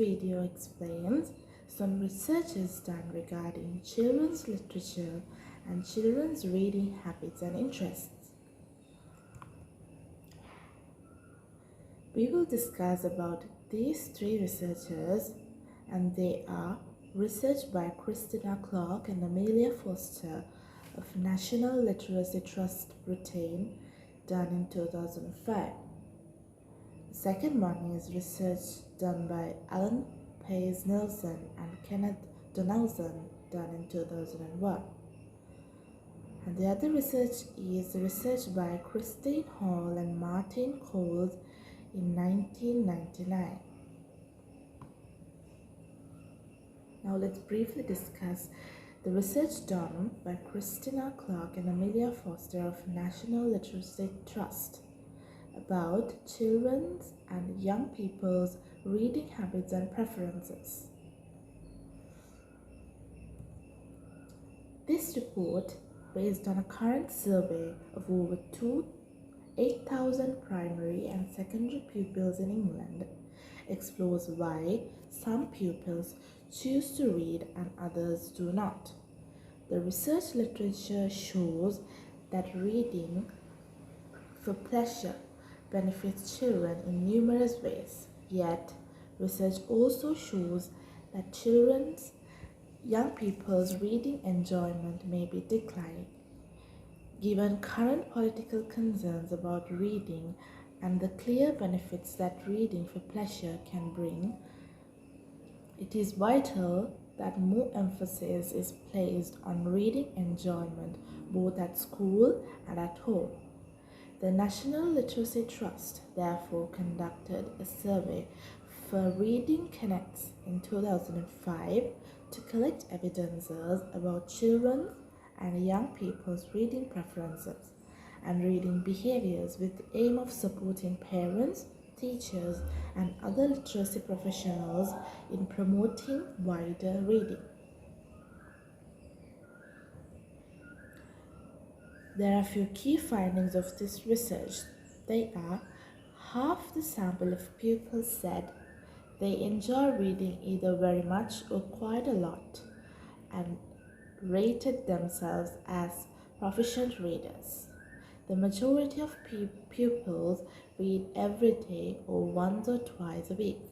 video explains some research is done regarding children's literature and children's reading habits and interests. We will discuss about these three researchers, and they are research by Christina Clark and Amelia Foster of National Literacy Trust Britain, done in 2005. The second one is research done by Alan Pace Nelson and Kenneth Donaldson, done in 2001. And the other research is research by Christine Hall and Martin Coles in 1999. Now let's briefly discuss the research done by Christina Clark and Amelia Foster of National Literacy Trust about children's and young people's reading habits and preferences. This report, based on a current survey of over 8,000 primary and secondary pupils in England, explores why some pupils choose to read and others do not. The research literature shows that reading for pleasure benefits children in numerous ways, yet research also shows that young people's reading enjoyment may be declining. Given current political concerns about reading and the clear benefits that reading for pleasure can bring, it is vital that more emphasis is placed on reading enjoyment both at school and at home. The National Literacy Trust therefore conducted a survey for Reading Connects in 2005 to collect evidences about children's and young people's reading preferences and reading behaviors with the aim of supporting parents, teachers, and other literacy professionals in promoting wider reading. There are a few key findings of this research. They are: half the sample of pupils said they enjoy reading either very much or quite a lot and rated themselves as proficient readers. The majority of pupils read every day or once or twice a week.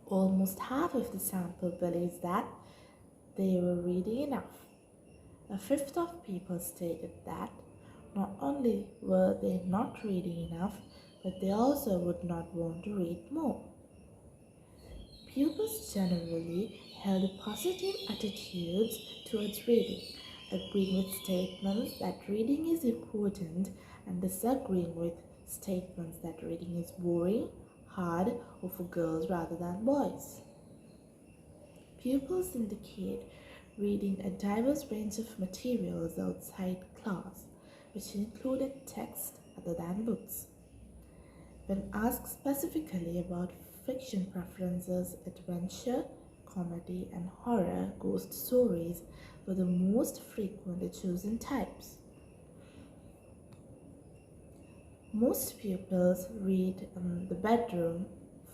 Almost half of the sample believes that they were reading enough. A fifth of people stated that not only were they not reading enough, but they also would not want to read more. Pupils generally held positive attitudes towards reading, agreeing with statements that reading is important and disagreeing with statements that reading is boring, hard, or for girls rather than boys. Pupils indicate reading a diverse range of materials outside class, which included text other than books. When asked specifically about fiction preferences, adventure, comedy, and horror ghost stories were the most frequently chosen types. Most pupils read in the bedroom,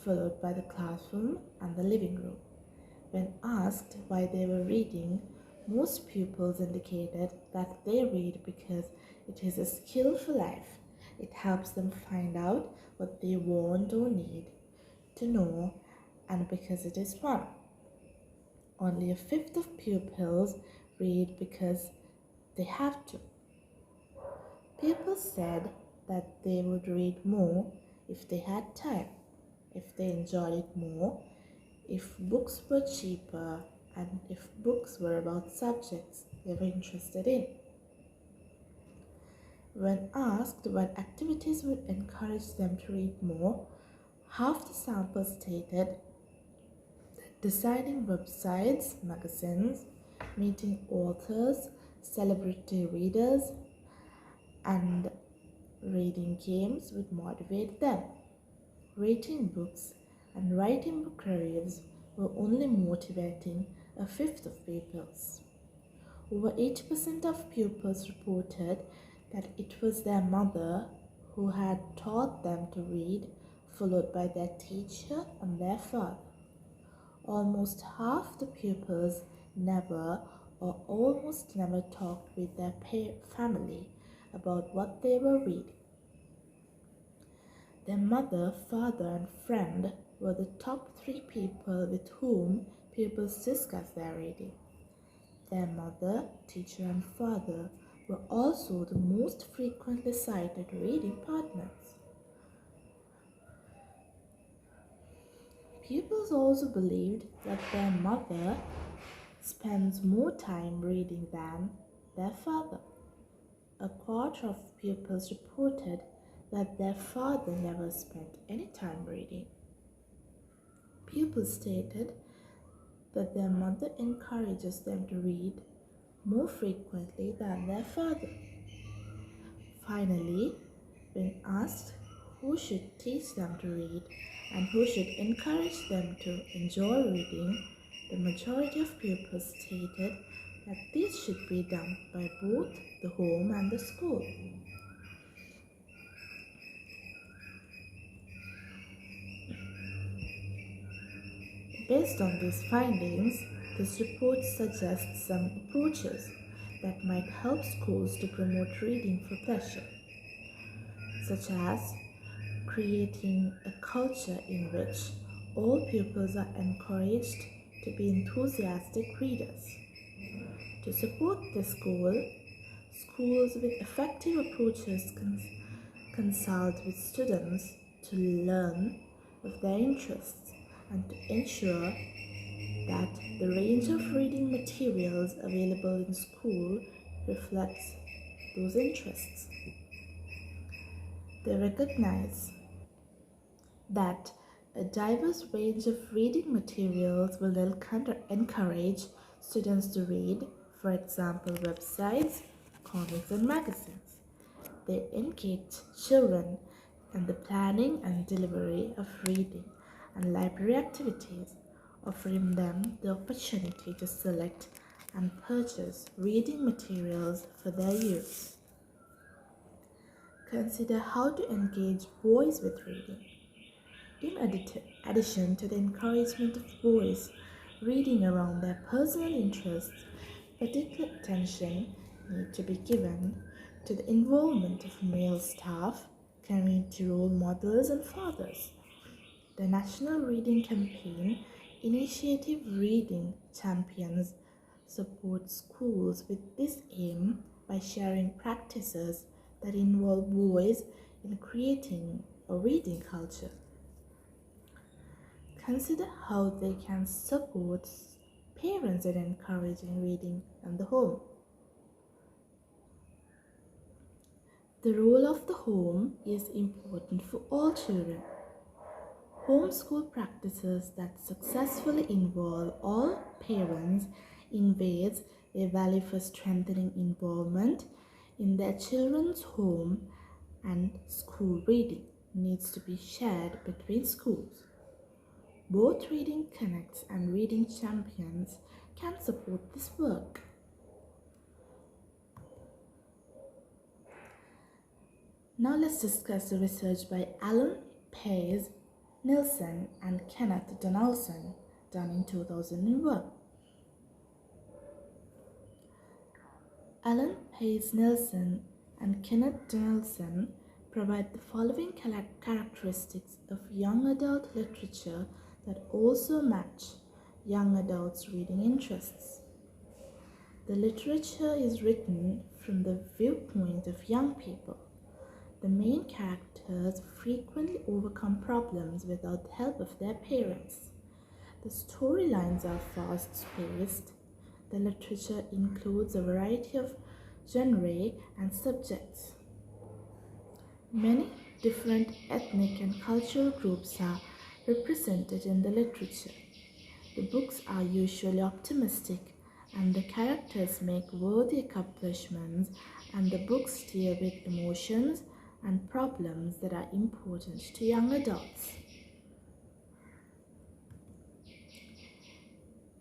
followed by the classroom and the living room. When asked why they were reading, most pupils indicated that they read because it is a skill for life. It helps them find out what they want or need to know, and because it is fun. Only a fifth of pupils read because they have to. Pupils said that they would read more if they had time, if they enjoyed it more, if books were cheaper, and if books were about subjects they were interested in. When asked what activities would encourage them to read more, half the sample stated that designing websites, magazines, meeting authors, celebrity readers, and reading games would motivate them. Reading books and writing book reviews were only motivating a fifth of pupils. Over 80% of pupils reported that it was their mother who had taught them to read, followed by their teacher and their father. Almost half the pupils never or almost never talked with their family about what they were reading. Their mother, father, and friend were the top three people with whom pupils discussed their reading. Their mother, teacher, and father were also the most frequently cited reading partners. Pupils also believed that their mother spends more time reading than their father. A quarter of pupils reported that their father never spent any time reading. Pupils stated that their mother encourages them to read more frequently than their father. Finally, when asked who should teach them to read and who should encourage them to enjoy reading, the majority of pupils stated that this should be done by both the home and the school. Based on these findings, this report suggests some approaches that might help schools to promote reading for pleasure, such as creating a culture in which all pupils are encouraged to be enthusiastic readers. To support this goal, schools with effective approaches consult with students to learn of their interests and to ensure that the range of reading materials available in school reflects those interests. They recognize that a diverse range of reading materials will encourage students to read, for example, websites, comics, and magazines. They engage children in the planning and delivery of reading and library activities, offering them the opportunity to select and purchase reading materials for their use. Consider how to engage boys with reading. In addition to the encouragement of boys reading around their personal interests, particular attention needs to be given to the involvement of male staff, community role models, and fathers. The National Reading Campaign Initiative Reading Champions supports schools with this aim by sharing practices that involve boys in creating a reading culture. Consider how they can support parents in encouraging reading in the home. The role of the home is important for all children. Homeschool practices that successfully involve all parents in ways they value for strengthening involvement in their children's home and school reading needs to be shared between schools. Both Reading Connects and Reading Champions can support this work. Now let's discuss the research by Alan Pace Nilsson and Kenneth Donaldson done in 2001. Alan Pace Nilsson and Kenneth Donaldson provide the following characteristics of young adult literature that also match young adults' reading interests. The literature is written from the viewpoint of young people. The main characters frequently overcome problems without the help of their parents. The storylines are fast-paced. The literature includes a variety of genres and subjects. Many different ethnic and cultural groups are represented in the literature. The books are usually optimistic and the characters make worthy accomplishments, and the books deal with emotions and problems that are important to young adults.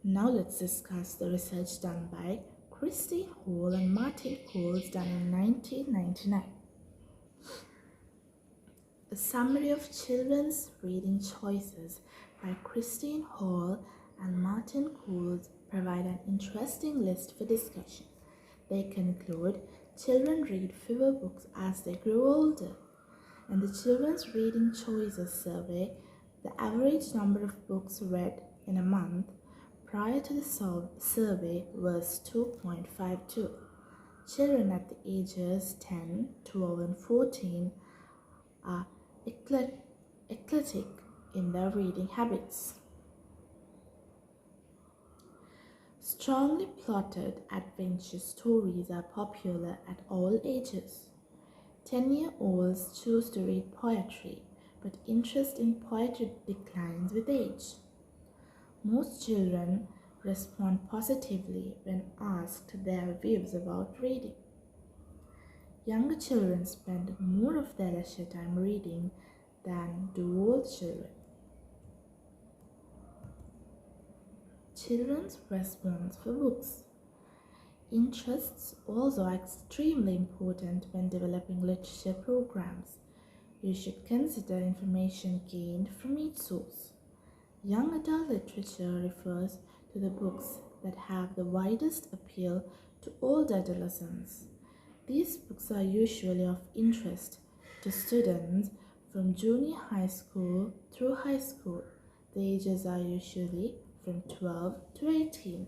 Now let's discuss the research done by Christine Hall and Martin Coles done in 1999. A summary of children's reading choices by Christine Hall and Martin Coles provide an interesting list for discussion. They conclude children read fewer books as they grow older. In the Children's Reading Choices Survey, the average number of books read in a month prior to the survey was 2.52. Children at the ages 10, 12, and 14 are eclectic in their reading habits. Strongly plotted adventure stories are popular at all ages. 10-year-olds choose to read poetry, but interest in poetry declines with age. Most children respond positively when asked their views about reading. Younger children spend more of their leisure time reading than do old children. Children's response for books. Interests also are extremely important when developing literature programs. You should consider information gained from each source. Young adult literature refers to the books that have the widest appeal to older adolescents. These books are usually of interest to students from junior high school through high school. The ages are usually from 12 to 18.